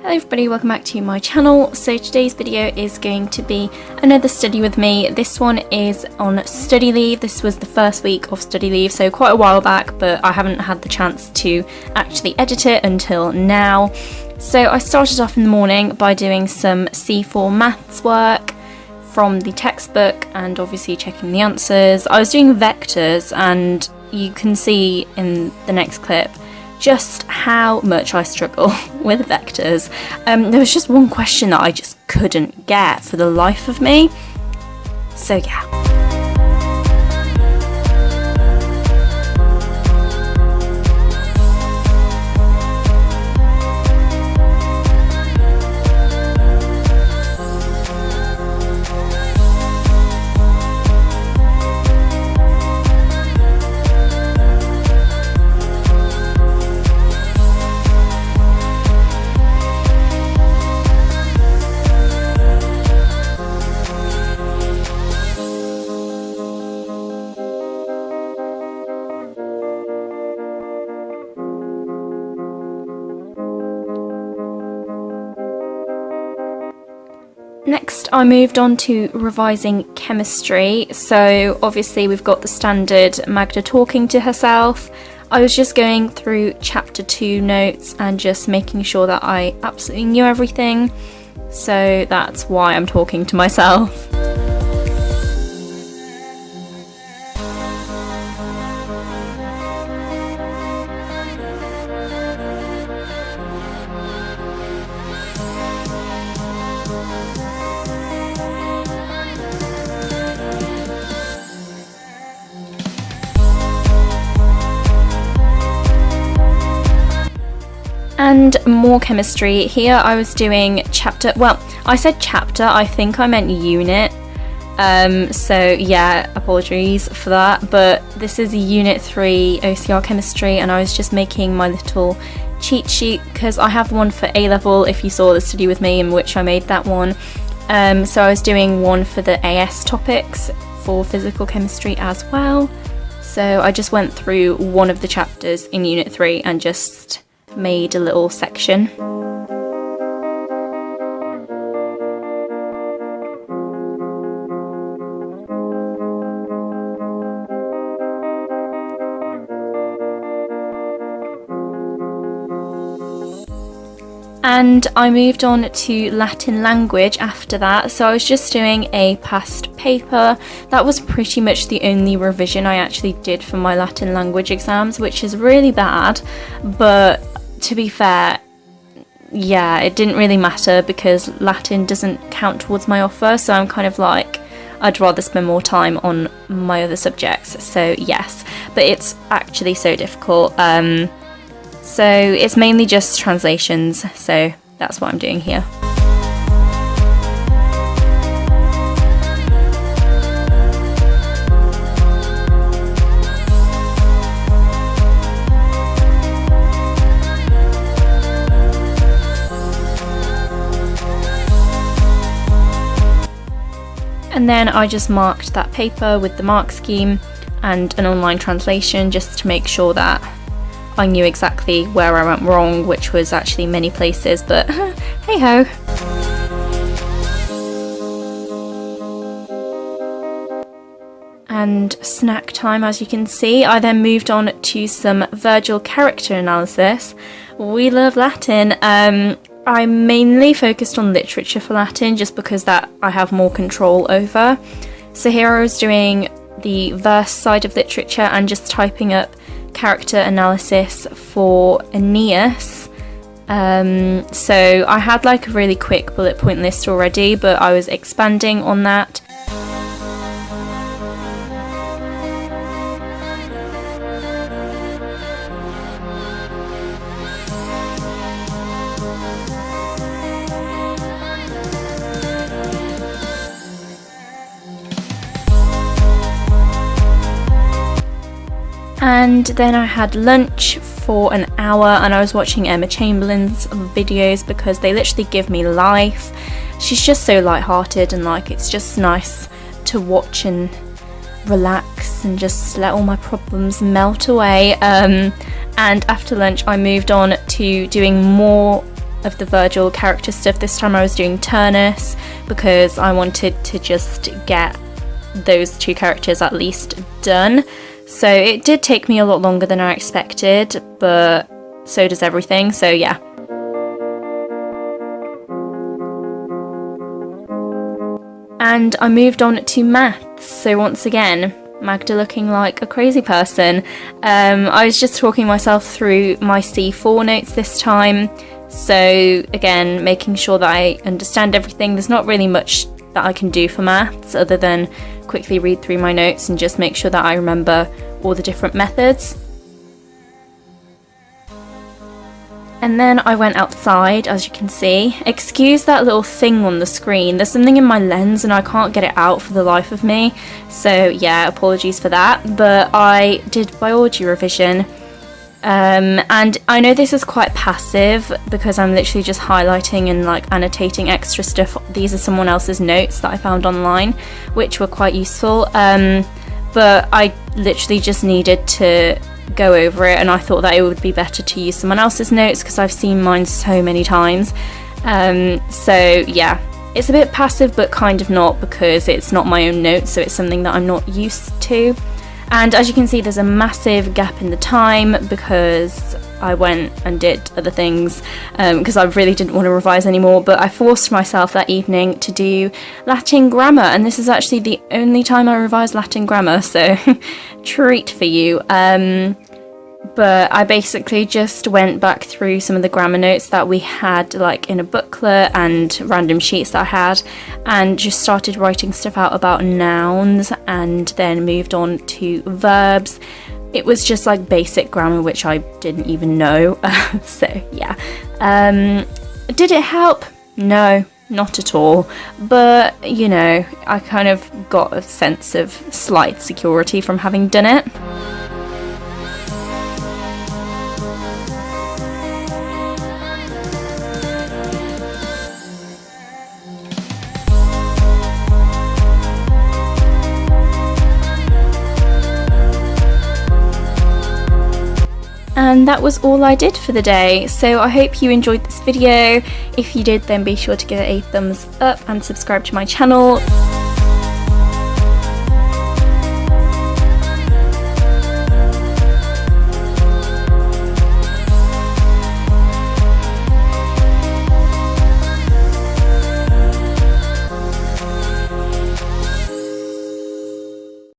Hello everybody, welcome back to my channel. So today's video is going to be another study with me. This one is on study leave. This was the first week of study leave, so quite a while back, but I haven't had the chance to actually edit it until now. So I started off in the morning by doing some C4 maths work from the textbook and obviously checking the answers. I was doing vectors, and you can see in the next clip just how much I struggle with vectors. There was just one question that I just couldn't get for the life of me. So yeah. Next, I moved on to revising chemistry. So obviously we've got the standard Magda talking to herself. I was just going through chapter 2 notes and just making sure that I absolutely knew everything. So that's why I'm talking to myself. And more chemistry. Here I was doing chapter, well, I said chapter, I think I meant unit. So yeah, apologies for that, but this is a unit 3 OCR chemistry, and I was just making my little cheat sheet because I have one for A level, if you saw the study with me in which I made that one. So I was doing one for the AS topics for physical chemistry as well. So I just went through one of the chapters in unit 3 and just made a little section. And I moved on to Latin language after that, so I was just doing a past paper. That was pretty much the only revision I actually did for my Latin language exams, which is really bad, but to be fair, yeah, it didn't really matter because Latin doesn't count towards my offer, so I'm kind of like, I'd rather spend more time on my other subjects, so yes, but it's actually so difficult. So it's mainly just translations, so that's what I'm doing here. And then I just marked that paper with the mark scheme and an online translation just to make sure that I knew exactly where I went wrong, which was actually many places, but hey ho. And snack time, as you can see. I then moved on to some Virgil character analysis. We love Latin. I mainly focused on literature for Latin just because that I have more control over. So here I was doing the verse side of literature and just typing up character analysis for Aeneas. So I had like a really quick bullet point list already, but I was expanding on that. And then I had lunch for an hour and I was watching Emma Chamberlain's videos because they literally give me life. She's just so light-hearted and like it's just nice to watch and relax and just let all my problems melt away. And after lunch I moved on to doing more of the Virgil character stuff. This time I was doing Turnus because I wanted to just get those 2 characters at least done. So it did take me a lot longer than I expected, but so does everything, so yeah. And I moved on to maths, so once again, Magda looking like a crazy person. I was just talking myself through my C4 notes this time, so again, making sure that I understand everything. There's not really much that I can do for maths other than quickly read through my notes and just make sure that I remember all the different methods. And then I went outside, as you can see. Excuse that little thing on the screen. There's something in my lens and I can't get it out for the life of me. So yeah, apologies for that. But I did biology revision. And I know this is quite passive because I'm literally just highlighting and like annotating extra stuff. These are someone else's notes that I found online, which were quite useful. But I literally just needed to go over it, and I thought that it would be better to use someone else's notes because I've seen mine so many times. So yeah, it's a bit passive but kind of not, because it's not my own notes, so it's something that I'm not used to. And as you can see, there's a massive gap in the time because I went and did other things because I really didn't want to revise anymore, but I forced myself that evening to do Latin grammar, and this is actually the only time I revised Latin grammar, so treat for you. But I basically just went back through some of the grammar notes that we had like in a booklet and random sheets that I had, and just started writing stuff out about nouns, and then moved on to verbs. It was just like basic grammar, which I didn't even know. So yeah. Did it help? No, not at all. But you know, I kind of got a sense of slight security from having done it. And that was all I did for the day, so I hope you enjoyed this video. If you did, then be sure to give it a thumbs up and subscribe to my channel.